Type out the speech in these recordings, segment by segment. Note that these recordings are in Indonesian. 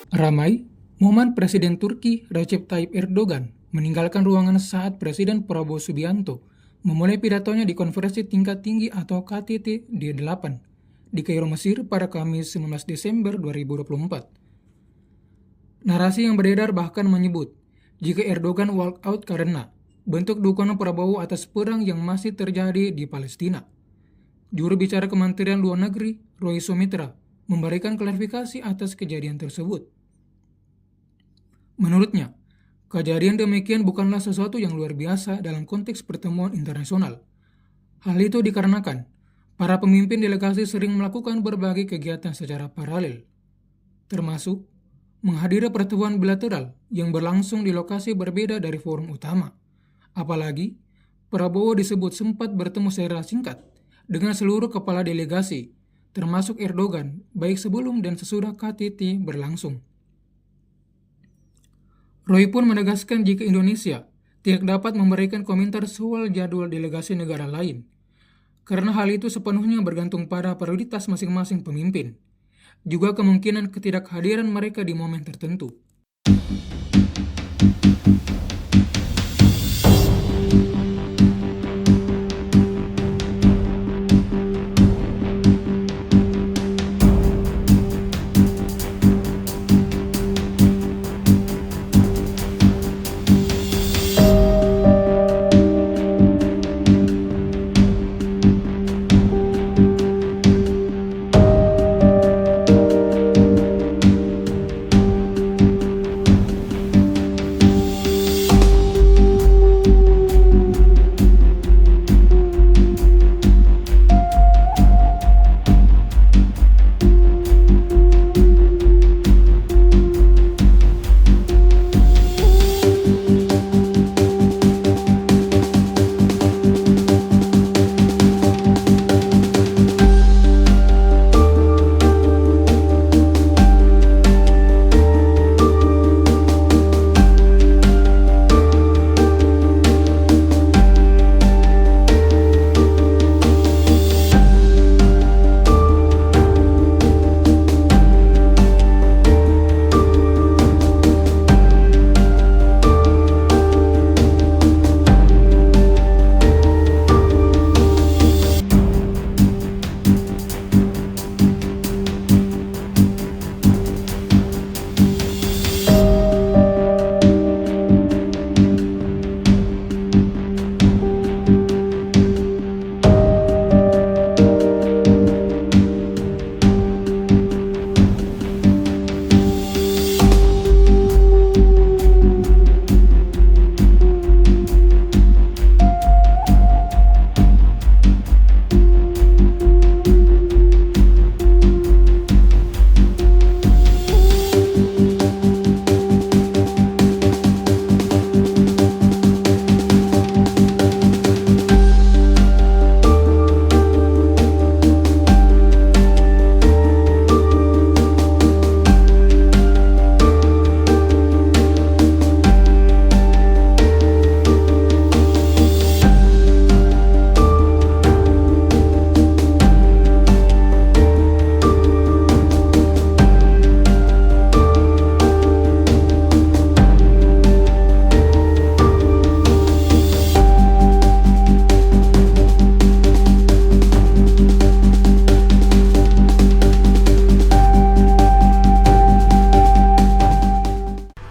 Ramai, momen Presiden Turki Recep Tayyip Erdogan meninggalkan ruangan saat Presiden Prabowo Subianto memulai pidatonya di konferensi tingkat tinggi atau KTT D8 di Kairo, Mesir pada Kamis 19 Desember 2024. Narasi yang beredar bahkan menyebut jika Erdogan walk out karena bentuk dukungan Prabowo atas perang yang masih terjadi di Palestina. Juru bicara Kementerian Luar Negeri, Roy Sumitra, memberikan klarifikasi atas kejadian tersebut. Menurutnya, kejadian demikian bukanlah sesuatu yang luar biasa dalam konteks pertemuan internasional. Hal itu dikarenakan para pemimpin delegasi sering melakukan berbagai kegiatan secara paralel, termasuk menghadiri pertemuan bilateral yang berlangsung di lokasi berbeda dari forum utama. Apalagi, Prabowo disebut sempat bertemu secara singkat dengan seluruh kepala delegasi, termasuk Erdogan, baik sebelum dan sesudah KTT berlangsung. Roy pun menegaskan jika Indonesia tidak dapat memberikan komentar soal jadwal delegasi negara lain, karena hal itu sepenuhnya bergantung pada prioritas masing-masing pemimpin, juga kemungkinan ketidakhadiran mereka di momen tertentu.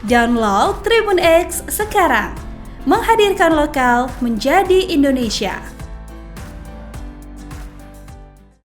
Download Tribun X sekarang, menghadirkan lokal menjadi Indonesia.